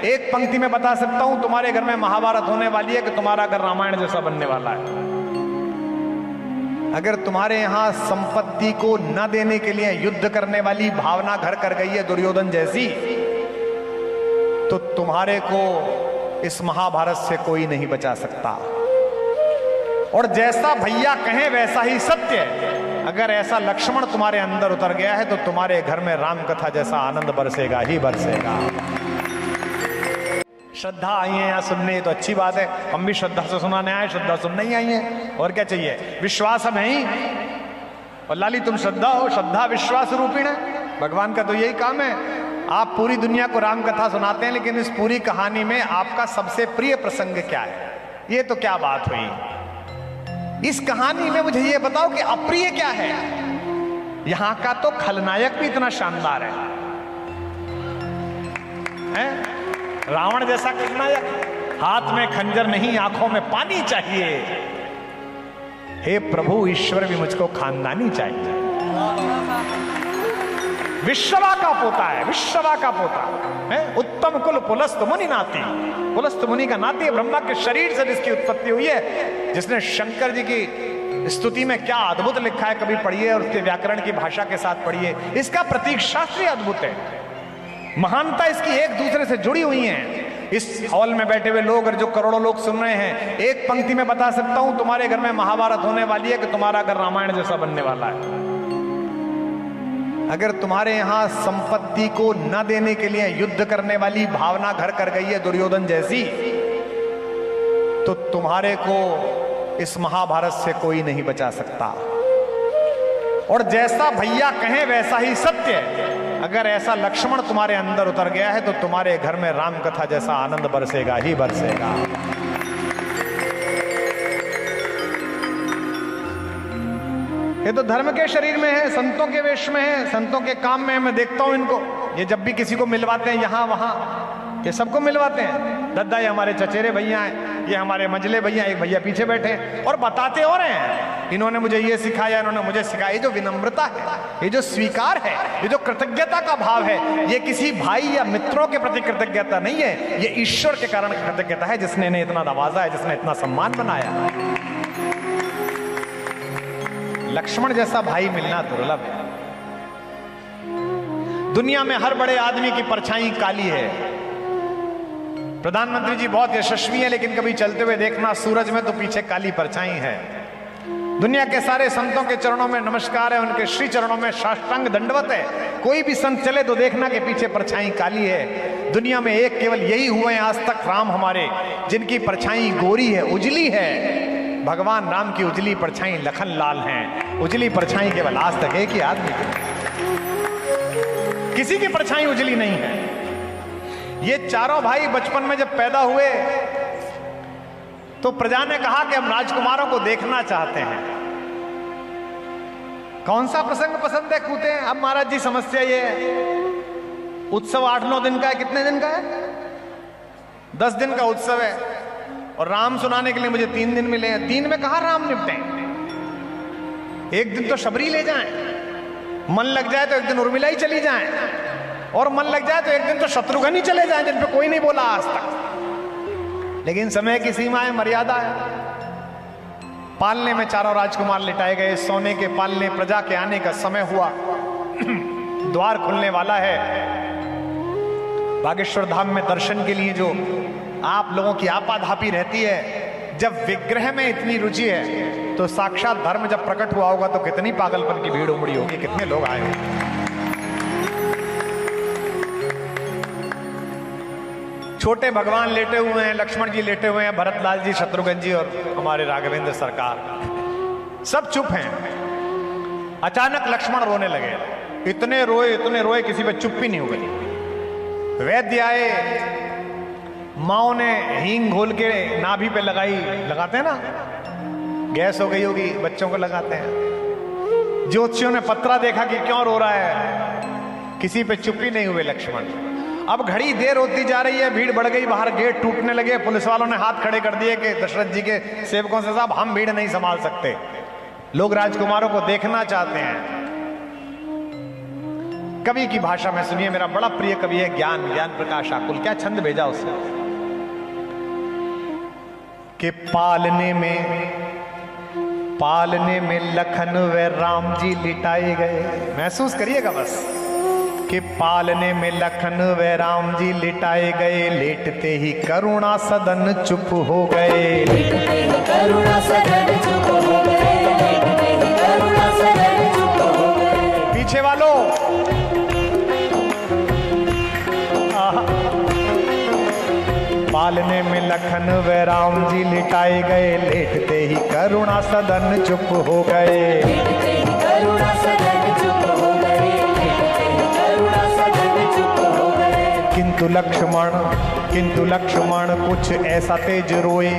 एक पंक्ति में बता सकता हूं, तुम्हारे घर में महाभारत होने वाली है कि तुम्हारा घर रामायण जैसा बनने वाला है। अगर तुम्हारे यहां संपत्ति को न देने के लिए युद्ध करने वाली भावना घर कर गई है दुर्योधन जैसी, तो तुम्हारे को इस महाभारत से कोई नहीं बचा सकता। और जैसा भैया कहें वैसा ही सत्य है। अगर ऐसा लक्ष्मण तुम्हारे अंदर उतर गया है तो तुम्हारे घर में राम कथा जैसा आनंद बरसेगा ही बरसेगा। श्रद्धा आई है यहाँ सुनने, तो अच्छी बात है, हम भी श्रद्धा से सुनाने आए, श्रद्धा सुनने ही आई है, और क्या चाहिए। विश्वास हम है ही, और लाली तुम श्रद्धा हो, श्रद्धा विश्वास रूपीण है। भगवान का तो यही काम है। आप पूरी दुनिया को राम कथा सुनाते हैं, लेकिन इस पूरी कहानी में आपका सबसे प्रिय प्रसंग क्या है? ये तो क्या बात हुई। इस कहानी में मुझे ये बताओ कि अप्रिय क्या है। यहां का तो खलनायक भी इतना शानदार है? रावण जैसा खलनायक, हाथ में खंजर नहीं आंखों में पानी चाहिए। हे प्रभु ईश्वर भी मुझको खानदानी चाहिए। विश्ववा का पोता है, विश्ववा का पोता है। उत्तम कुल पुलस्त मुनि नाती, पुलस्त मुनि का नाती है। ब्रह्मा के शरीर से जिसकी उत्पत्ति हुई है, जिसने शंकर जी की स्तुति में क्या अद्भुत लिखा है, कभी पढ़िए और उसके व्याकरण की भाषा के साथ पढ़िए। इसका प्रतीक शास्त्री अद्भुत है। महानता इसकी एक दूसरे से जुड़ी हुई है। इस हॉल में बैठे हुए लोग और जो करोड़ों लोग सुन रहे हैं, एक पंक्ति में बता सकता हूं, तुम्हारे घर में महाभारत होने वाली है कि तुम्हारा घर रामायण जैसा बनने वाला है। अगर तुम्हारे यहां संपत्ति को न देने के लिए युद्ध करने वाली भावना घर कर गई है दुर्योधन जैसी, तो तुम्हारे को इस महाभारत से कोई नहीं बचा सकता। और जैसा भैया कहें वैसा ही सत्य है। अगर ऐसा लक्ष्मण तुम्हारे अंदर उतर गया है तो तुम्हारे घर में राम कथा जैसा आनंद बरसेगा ही बरसेगा। ये तो धर्म के शरीर में है, संतों के वेश में है, संतों के काम में है। मैं देखता हूं इनको, ये जब भी किसी को मिलवाते हैं यहां वहां, ये सबको मिलवाते हैं। दद्दा ये हमारे चचेरे भैया हैं, ये हमारे मंझले भैया, एक भैया पीछे बैठे हैं, और बताते और हैं इन्होंने मुझे ये सिखाया, इन्होंने मुझे सिखाया। ये जो विनम्रता है, ये जो स्वीकार है, ये जो कृतज्ञता का भाव है, ये किसी भाई या मित्रों के प्रति कृतज्ञता नहीं है, ये ईश्वर के कारण कृतज्ञता है, जिसने इन्हें इतना नवाजा है, जिसने इतना सम्मान बनाया। लक्ष्मण जैसा भाई मिलना दुर्लभ है। दुनिया में हर बड़े आदमी की परछाई काली है। प्रधानमंत्री जी बहुत यशस्वी है, लेकिन कभी चलते हुए देखना सूरज में तो पीछे काली परछाई है। दुनिया के सारे संतों के चरणों में नमस्कार है, उनके श्री चरणों में साष्टांग दंडवत है। कोई भी संत चले तो देखना कि पीछे परछाई काली है। दुनिया में एक केवल यही हुए हैं आज तक, राम हमारे, जिनकी परछाई गोरी है, उजली है। भगवान राम की उजली परछाई लखन लाल हैं। उजली परछाई केवल आज तक एक ही आदमी, किसी की परछाई उजली नहीं है। ये चारों भाई बचपन में जब पैदा हुए तो प्रजा ने कहा कि हम राजकुमारों को देखना चाहते हैं। कौन सा प्रसंग पसंद है कूते हैं। अब महाराज जी समस्या ये है, उत्सव 8-9 दिन का है। कितने दिन का है? 10 दिन का उत्सव है, और राम सुनाने के लिए मुझे 3 दिन मिले हैं। 3 में कहां राम निपटें। एक दिन तो शबरी ले जाएं, मन लग जाए तो एक दिन उर्मिला ही चली जाएं, और मन लग जाए तो एक दिन तो शत्रुघ्न ही चले जाएं, जिन पे कोई नहीं बोला आज तक। लेकिन समय की सीमा है, मर्यादा है। पालने में चारों राजकुमार लिटाए गए। सोने के पालने, प्रजा के आने का समय हुआ। द्वार खुलने वाला है। बागेश्वर धाम में दर्शन के लिए जो आप लोगों की आपाधापी रहती है, जब विग्रह में इतनी रुचि है तो साक्षात धर्म जब प्रकट हुआ होगा तो कितनी पागलपन की भीड़ उमड़ी होगी, कितने लोग आए होंगे। छोटे भगवान लेटे हुए हैं, लक्ष्मण जी लेटे हुए हैं, भरतलाल जी, शत्रुघ्न जी और हमारे राघवेंद्र सरकार, सब चुप हैं। अचानक लक्ष्मण रोने लगे। इतने रोए, किसी पे चुप ही नहीं हो गई। वैद्य आए, माओ ने हींग घोल के नाभि पे लगाते हैं ना, गैस हो गई होगी, बच्चों को लगाते हैं। ज्योतिषियों ने पत्रा देखा कि क्यों रो रहा है, किसी पे चुप ही नहीं हुए लक्ष्मण। अब घड़ी देर होती जा रही है, भीड़ बढ़ गई, बाहर गेट टूटने लगे। पुलिस वालों ने हाथ खड़े कर दिए कि दशरथ जी के सेवकों से, साहब हम भीड़ नहीं संभाल सकते, लोग राजकुमारों को देखना चाहते हैं। कवि की भाषा में सुनिए, मेरा बड़ा प्रिय कवि है ज्ञान प्रकाश आकुल। क्या छंद भेजा उसने कि पालने में लखन व राम जी लिटाए गए। महसूस करिएगा बस कि पालने में लखन व राम जी लिटाए गए, लेटते ही करुणा सदन चुप हो गए। लेटते ही करुणा सदन चुप हो गए, लेटते ही करुणा सदन चुप हो गए। पीछे वालों पालने में लखन व राम जी लिटाए गए, लेटते ही करुणा सदन चुप हो गए। लेटते ही करुणा सदन चुप हो गए, लेटते ही करुणा सदन चुप हो गए। किंतु लक्ष्मण कुछ ऐसा तेज रोए,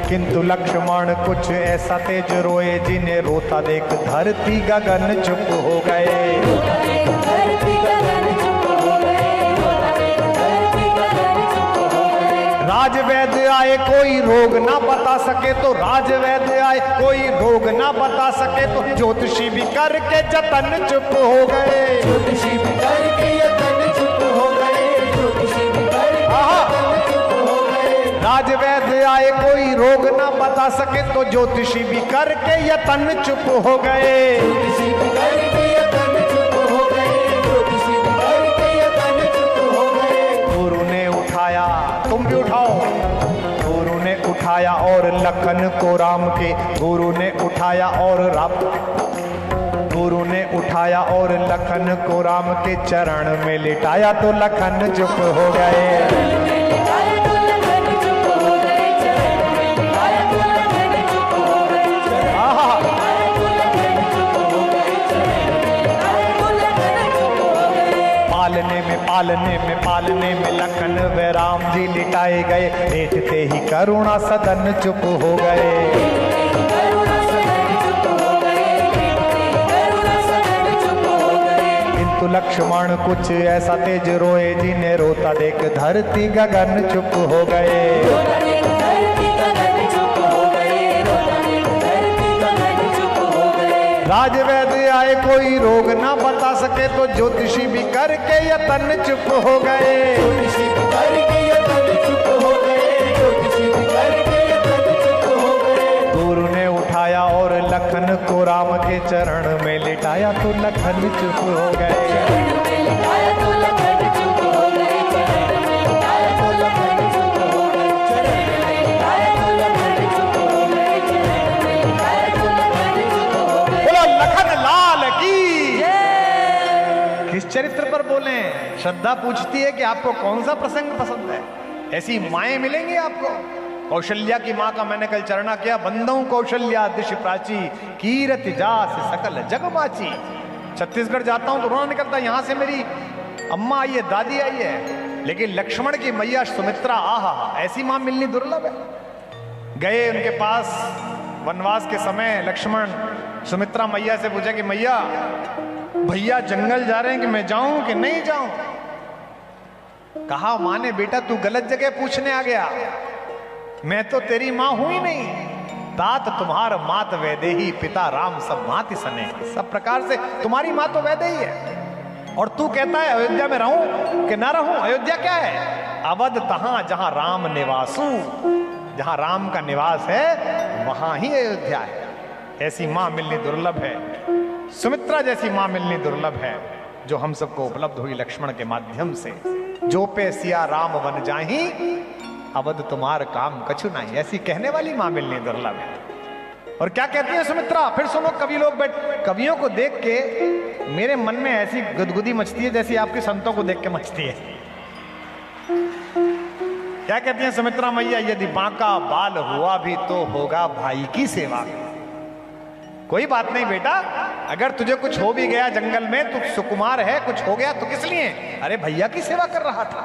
किंतु लक्ष्मण कुछ ऐसा तेज रोए, जिन्हें रोता देख धरती गगन चुप हो गए। रोता देख धरती गगन चुप हो गए, रोता देख धरती गगन चुप हो गए। राजवैद्य आए कोई रोग ना बता सके तो, राजवैद्य आए कोई रोग ना बता सके तो, ज्योतिषी भी करके जतन चुप हो गए। ज्योतिषी भी करके यतन चुप हो गए, ज्योतिषी भी करके यतन चुप हो गए। राजवैद्य आए कोई रोग ना बता सके तो, ज्योतिषी भी करके यतन चुप हो गए। ज्योतिषी भी करके यतन चुप हो गए, ज्योतिषी भी करके यतन चुप हो गए। गुरु ने उठाया, तुम भी उठाओ। गुरु ने उठाया और लखन को राम के, गुरु ने उठाया और गुरु ने उठाया और लखन को राम के चरण में लिटाया तो लखन चुप हो गए। पालने में लखन व राम जी लिटाए गए, लेटते ही करुणा सदन चुप हो गए। किंतु लक्ष्मण कुछ ऐसा तेज रोए, जिन्हें रोता देख धरती गगन चुप हो गए। राजवैद्य आए कोई रोग ना बता सके तो, ज्योतिषी भी करके यतन चुप हो गए। ज्योतिषी भी करके यतन चुप हो गए, ज्योतिषी भी करके यतन चुप हो गए। गुरु ने उठाया और लखन को राम के चरण में लिटाया तो लखन चुप हो गए। चरित्र पर बोले। श्रद्धा पूछती है कि आपको कौन सा प्रसंग पसंद है। ऐसी माएं मिलेंगी आपको। कौशल्या की मां का मैंने कल चरणा किया। बंदों कौशल्या दिश प्राची, कीरति जास सकल जगमाची। छत्तीसगढ़ जाता हूं तो रोना निकलता है, यहां से मेरी अम्मा आई है, दादी आई है, लेकिन लक्ष्मण की मैया सुमित्रा, आहा, ऐसी मां मिलनी दुर्लभ है। गए उनके पास वनवास के समय, लक्ष्मण सुमित्रा मैया से पूछा कि मैया, भैया जंगल जा रहे हैं कि मैं जाऊं कि नहीं जाऊं। कहा मां ने, बेटा तू गलत जगह पूछने आ गया, मैं तो तेरी मां हूं ही नहीं। तात तुम्हार मात वैदेही, पिता राम सब मात सने। सब प्रकार से तुम्हारी मां तो वैदेही है, और तू कहता है अयोध्या में रहूं कि ना रहूं। अयोध्या क्या है? अवध तहां जहां राम निवासू, जहां राम का निवास है वहां ही अयोध्या है। ऐसी मां मिलनी दुर्लभ है। सुमित्रा जैसी मां मिलनी दुर्लभ है, जो हम सबको उपलब्ध हुई लक्ष्मण के माध्यम से। जो पे सिया राम वन जाही, अवध तुम्हार काम कछु नहीं। ऐसी कहने वाली मां मिलनी दुर्लभ है। और क्या कहती है सुमित्रा? फिर सुनो, कवि लोग कवियों को देख के मेरे मन में ऐसी गुदगुदी मचती है जैसी आपके संतों को देख के मचती है। क्या कहती है सुमित्रा मैया? यदि बांका बाल हुआ भी तो होगा भाई की सेवा में। कोई बात नहीं बेटा, अगर तुझे कुछ हो भी गया जंगल में, तू सुकुमार है, कुछ हो गया तो किस लिए? अरे भैया की सेवा कर रहा था।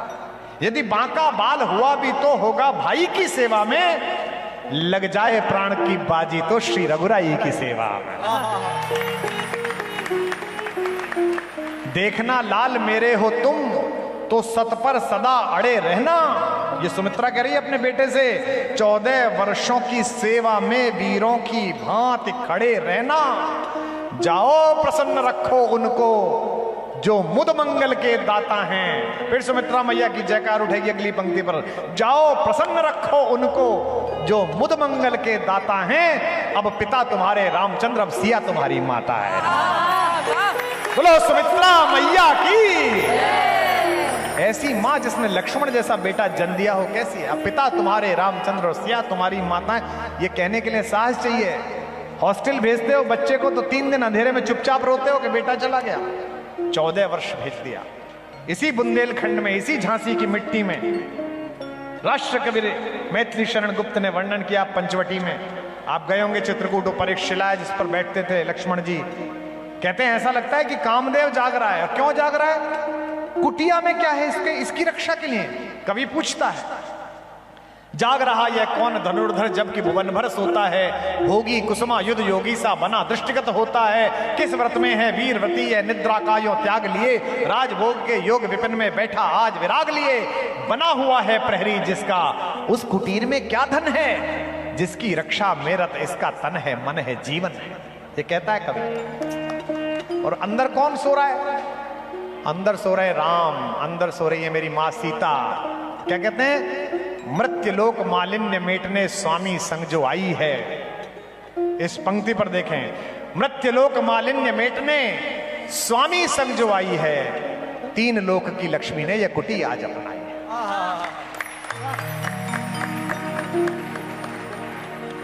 यदि बांका बाल हुआ भी तो होगा भाई की सेवा में, लग जाए प्राण की बाजी तो श्री रघुराई की सेवा में। देखना लाल मेरे हो तुम तो सत पर सदा अड़े रहना। ये सुमित्रा कह रही है अपने बेटे से, 14 वर्षों की सेवा में वीरों की भांति खड़े रहना। जाओ प्रसन्न रखो उनको, जो मुद मंगल के दाता हैं। फिर सुमित्रा मैया की जयकार उठेगी अगली पंक्ति पर, जाओ प्रसन्न रखो उनको जो मुद मंगल के दाता हैं। अब पिता तुम्हारे रामचंद्र, अब सिया तुम्हारी माता है। बोलो सुमित्रा मैया की। ऐसी मां जिसने लक्ष्मण जैसा बेटा जन्म दिया हो, कैसी है? अब पिता तुम्हारे रामचंद्र और सिया तुम्हारी माता है, ये कहने के लिए साहस चाहिए। हॉस्टल भेजते हो बच्चे को तो 3 दिन अंधेरे में चुपचाप रोते हो कि बेटा चला गया। 14 वर्ष भेज दिया इसी बुंदेलखंड में, इसी झांसी की मिट्टी में। राष्ट्र कवि मैथिली शरण गुप्त ने वर्णन किया पंचवटी में। आप गए होंगे चित्रकूट, ऊपर एक शिला है जिस पर बैठते थे लक्ष्मण जी। कहते हैं ऐसा लगता है कि कामदेव जाग रहा है। और क्यों जाग रहा है? कुटिया में क्या है इसकी रक्षा के लिए। कवि पूछता है, जाग रहा यह कौन धनुर्धर जबकि भुवन भर सोता है। भोगी कुसुमा युद्ध योगी सा बना दृष्टिगत होता है। किस व्रत में है वीरवती है निद्रा का यो त्याग लिए। राजभोग के योग विपिन में बैठा आज विराग लिए। बना हुआ है प्रहरी जिसका उस कुटीर में क्या धन है। जिसकी रक्षा मेरत इसका तन है मन है जीवन है। ये कहता है कवि। और अंदर कौन सो रहा है? अंदर सो रहे राम, अंदर सो रही है मेरी मां सीता। क्या कहते हैं? मृत्युलोक मालिन्य मेटने स्वामी संग जो आई है। इस पंक्ति पर देखें, मृत्युलोक मालिन्य मेटने स्वामी संग जो आई है। 3 लोक की लक्ष्मी ने यह कुटी आज अपनाई है।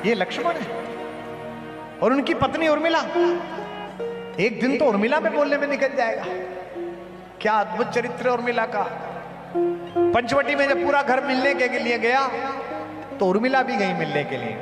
ये लक्ष्मण है और उनकी पत्नी उर्मिला। एक दिन तो उर्मिला में बोलने में निकल जाएगा। क्या अद्भुत चरित्र उर्मिला का। पंचवटी में जब पूरा घर मिलने के लिए गया तो उर्मिला भी गई मिलने के लिए।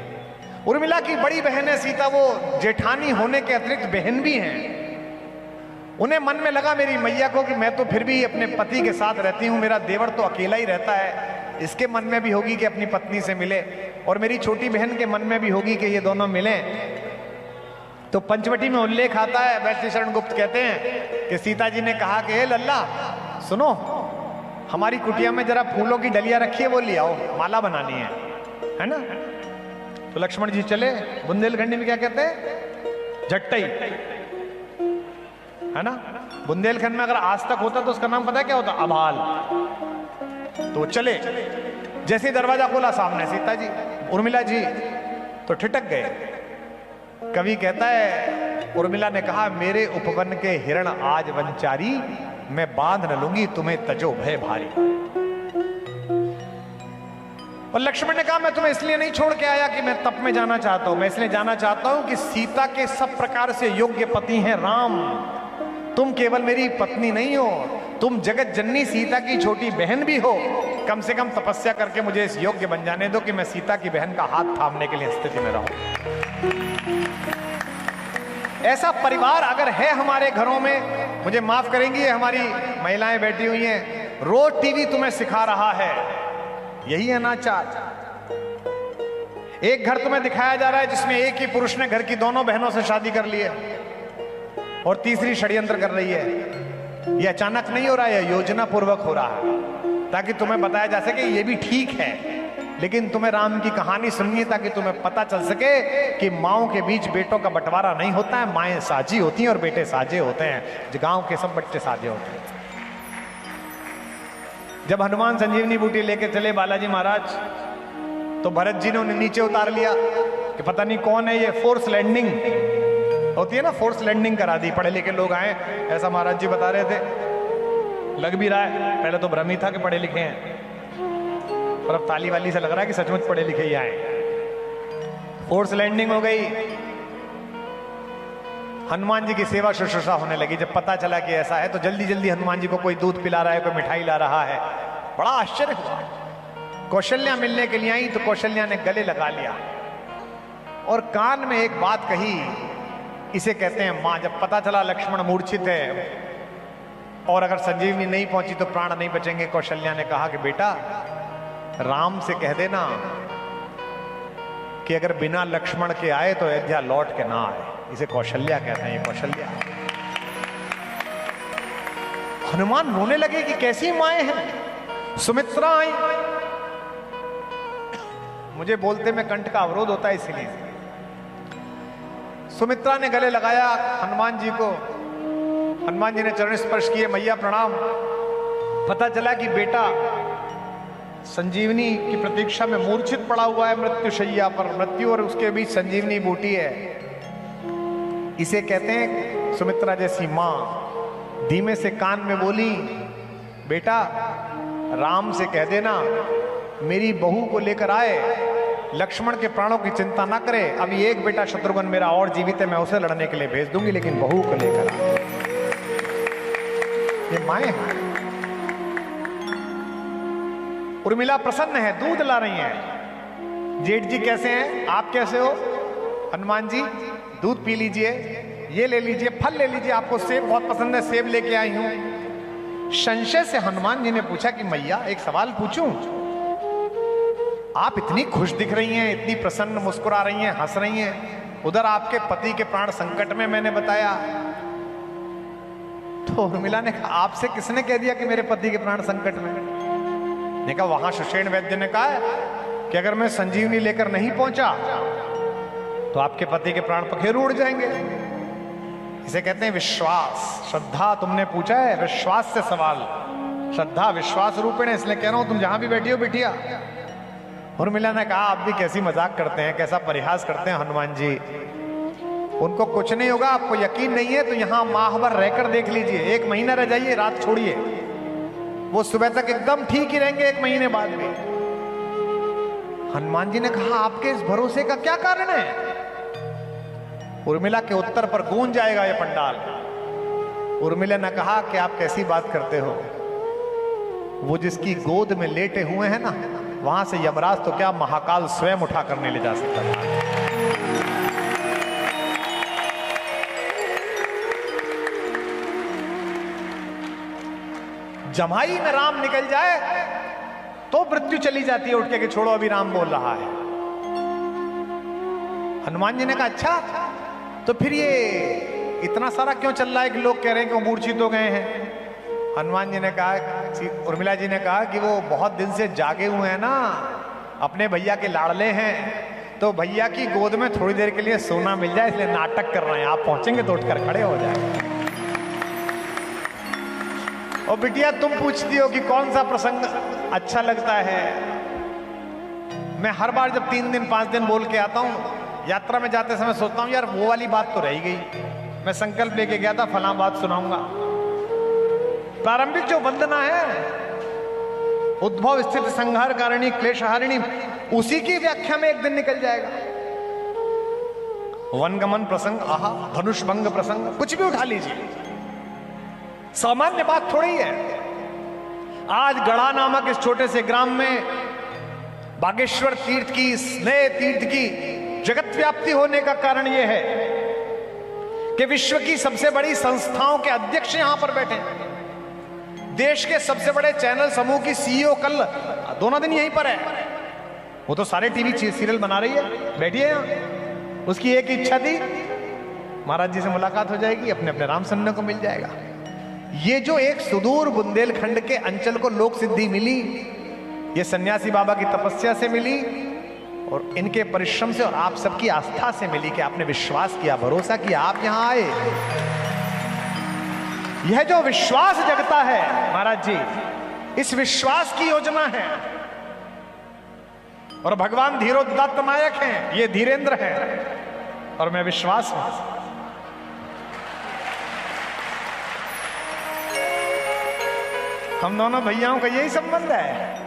उर्मिला की बड़ी बहन है सीता, वो जेठानी होने के अतिरिक्त बहन भी हैं। उन्हें मन में लगा मेरी मैया को कि मैं तो फिर भी अपने पति के साथ रहती हूं, मेरा देवर तो अकेला ही रहता है। इसके मन में भी होगी कि अपनी पत्नी से मिले, और मेरी छोटी बहन के मन में भी होगी कि ये दोनों मिलें। तो पंचवटी में उल्लेख आता है, मैथिली शरण गुप्त कहते हैं कि सीता जी ने कहा कि हे लल्ला सुनो, हमारी कुटिया में जरा फूलों की डलिया रखी है, वो ले आओ, माला बनानी है ना। तो लक्ष्मण जी चले। बुंदेलखंडी में क्या कहते हैं? झट्टई, है ना। बुंदेलखंड में अगर आज तक होता तो उसका नाम पता है क्या होता? अभाल। तो चले, जैसे दरवाजा खोला सामने सीता जी, उर्मिला जी तो ठिठक गए। कवि कहता है उर्मिला ने कहा, मेरे उपवन के हिरण आज वंचारी, मैं बांध न लूंगी तुम्हें तजो भय भारी। और लक्ष्मण ने कहा, मैं तुम्हें इसलिए नहीं छोड़ के आया कि मैं तप में जाना चाहता हूं, मैं इसलिए जाना चाहता हूं कि सीता के सब प्रकार से योग्य पति हैं राम। तुम केवल मेरी पत्नी नहीं हो, तुम जगत जननी सीता की छोटी बहन भी हो। कम से कम तपस्या करके मुझे इस योग्य बन जाने दो कि मैं सीता की बहन का हाथ थामने के लिए स्थिति में रहूं। ऐसा परिवार अगर है हमारे घरों में, मुझे माफ करेंगी ये हमारी महिलाएं बैठी हुई हैं, रोज टीवी तुम्हें सिखा रहा है, यही अनाचार। एक घर तुम्हें दिखाया जा रहा है जिसमें एक ही पुरुष ने घर की दोनों बहनों से शादी कर ली है और तीसरी षड्यंत्र कर रही है। यह अचानक नहीं हो रहा है, योजना पूर्वक हो रहा है ताकि तुम्हें बताया जा सके ये भी ठीक है। लेकिन तुम्हें राम की कहानी सुननी है ताकि तुम्हें पता चल सके कि माओं के बीच बेटों का बंटवारा नहीं होता है, माएं साझी होती हैं और बेटे साझे होते हैं। गांव के सब बच्चे साझे होते हैं। जब हनुमान संजीवनी बूटी लेके चले बालाजी महाराज, तो भरत जी ने उन्हें नीचे उतार लिया कि पता नहीं कौन है ये। फोर्स लैंडिंग होती है ना, फोर्स लैंडिंग करा दी। पढ़े लिखे लोग आए, ऐसा महाराज जी बता रहे थे। लग भी रहा है, पहले तो भ्रम ही था कि पढ़े लिखे हैं, पर अब ताली वाली से लग रहा है कि सचमुच पढ़े लिखे ही आए। फोर्स लैंडिंग हो गई, हनुमान जी की सेवा शुश्रूषा होने लगी। जब पता चला कि ऐसा है तो जल्दी जल्दी हनुमान जी को कोई दूध पिला रहा है, कोई मिठाई ला रहा है। बड़ा आश्चर्य हुआ। कौशल्या मिलने के लिए आई तो कौशल्या ने गले लगा लिया और कान में एक बात कही, इसे कहते हैं मां। जब पता चला लक्ष्मण मूर्छित है और अगर संजीवनी नहीं पहुंची तो प्राण नहीं बचेंगे, कौशल्या ने कहा कि बेटा राम से कह देना कि अगर बिना लक्ष्मण के आए तो अयोध्या लौट के ना आए। इसे कौशल्या कहते हैं, ये कौशल्या। हनुमान रोने लगे कि कैसी माएं हैं। सुमित्रा आई, मुझे बोलते में कंठ का अवरोध होता है इसलिए। सुमित्रा ने गले लगाया हनुमान जी को हनुमान जी ने चरण स्पर्श किए, मैया प्रणाम। पता चला कि बेटा संजीवनी की प्रतीक्षा में मूर्छित पड़ा हुआ है मृत्यु शैया पर। मृत्यु और उसके बीच संजीवनी बूटी है। इसे कहते हैं सुमित्रा जैसी मां धीमे से कान में बोली, बेटा राम से कह देना मेरी बहू को लेकर आए, लक्ष्मण के प्राणों की चिंता ना करे। अभी एक बेटा शत्रुघ्न मेरा और जीवित है, मैं उसे लड़ने के लिए भेज दूंगी, लेकिन बहू को लेकर आए। ये माए हैं। उर्मिला प्रसन्न है, दूध ला रही हैं। जेठ जी कैसे हैं, आप कैसे हो? हनुमान जी दूध पी लीजिए, ये ले लीजिए, फल ले लीजिए, आपको सेब बहुत पसंद है, सेब लेके आई हूं। संशय से हनुमान जी ने पूछा कि मैया एक सवाल पूछूं? आप इतनी खुश दिख रही हैं, इतनी प्रसन्न, मुस्कुरा रही हैं, हंस रही हैं, उधर आपके पति के प्राण संकट में मैंने बताया। तो उर्मिला ने कहा, आपसे किसने कह दिया कि मेरे पति के प्राण संकट में? ने कहा, वहां सुषेण वैद्य ने कहा कि अगर मैं संजीवनी लेकर नहीं पहुंचा तो आपके पति के प्राण पखेरु उड़ जाएंगे। इसे कहते हैं विश्वास, श्रद्धा। तुमने पूछा है विश्वास से सवाल, श्रद्धा विश्वास रूपेण, इसलिए कह रहा हूं तुम जहां भी बैठी हो बिटिया। उर्मिला ने कहा, आप भी कैसी मजाक करते हैं, कैसा परिहास करते हैं हनुमान जी। उनको कुछ नहीं होगा, आपको यकीन नहीं है तो यहां माह भर रहकर देख लीजिए, 1 महीना रह जाइए, रात छोड़िए, वो सुबह तक एकदम ठीक ही रहेंगे 1 महीने बाद भी। हनुमान जी ने कहा, आपके इस भरोसे का क्या कारण है? उर्मिला के उत्तर पर गूंज जाएगा ये पंडाल। उर्मिला ने कहा कि आप कैसी बात करते हो, वो जिसकी गोद में लेटे हुए हैं ना, वहां से यमराज तो क्या महाकाल स्वयं उठा करने ले जा सकता था। जमाई में राम निकल जाए तो मृत्यु चली जाती है उठ के कि छोड़ो अभी राम बोल रहा है। हनुमान जी ने कहा, अच्छा तो फिर ये इतना सारा क्यों चल रहा है कि लोग कह रहे हैं कि वो मूर्छित हो गए हैं? हनुमान जी ने कहा, उर्मिला जी ने कहा कि वो बहुत दिन से जागे हुए हैं ना, अपने भैया के लाडले हैं, तो भैया की गोद में थोड़ी देर के लिए सोना मिल जाए इसलिए नाटक कर रहे हैं। आप पहुंचेंगे तो उठकर खड़े हो जाए। और बिटिया तुम पूछती हो कि कौन सा प्रसंग अच्छा लगता है। मैं हर बार जब 3 दिन 5 दिन बोल के आता हूं, यात्रा में जाते समय सोचता हूं यार वो वाली बात तो रह गई। मैं संकल्प लेके गया था फलां बात सुनाऊंगा। प्रारंभिक जो वंदना है, उद्भव स्थिति संहार कारिणी क्लेशहारिणी, उसी की व्याख्या में एक दिन निकल जाएगा। वनगमन प्रसंग, आहा, धनुष भंग प्रसंग, कुछ भी उठा लीजिए, सामान्य बात थोड़ी है। आज गढ़ा नामक इस छोटे से ग्राम में बागेश्वर तीर्थ की, स्नेह तीर्थ की जगत व्याप्ति होने का कारण यह है कि विश्व की सबसे बड़ी संस्थाओं के अध्यक्ष यहां पर बैठे हैं। देश के सबसे बड़े चैनल समूह की सीईओ कल दोनों दिन यहीं पर है। वो तो सारे टीवी सीरियल बना रही है, बैठी है यहां। उसकी एक इच्छा थी, महाराज जी से मुलाकात हो जाएगी, अपने अपने राम सुनने को मिल जाएगा। ये जो एक सुदूर बुंदेलखंड के अंचल को लोक सिद्धि मिली, ये सन्यासी बाबा की तपस्या से मिली और इनके परिश्रम से और आप सबकी आस्था से मिली कि आपने विश्वास किया, भरोसा किया, आप यहां आए। यह जो विश्वास जगता है महाराज जी, इस विश्वास की योजना है। और भगवान धीरोदात्त नायक हैं, ये धीरेंद्र हैं और मैं विश्वास हूं। हम दोनों भैयाओं का यही संबंध है।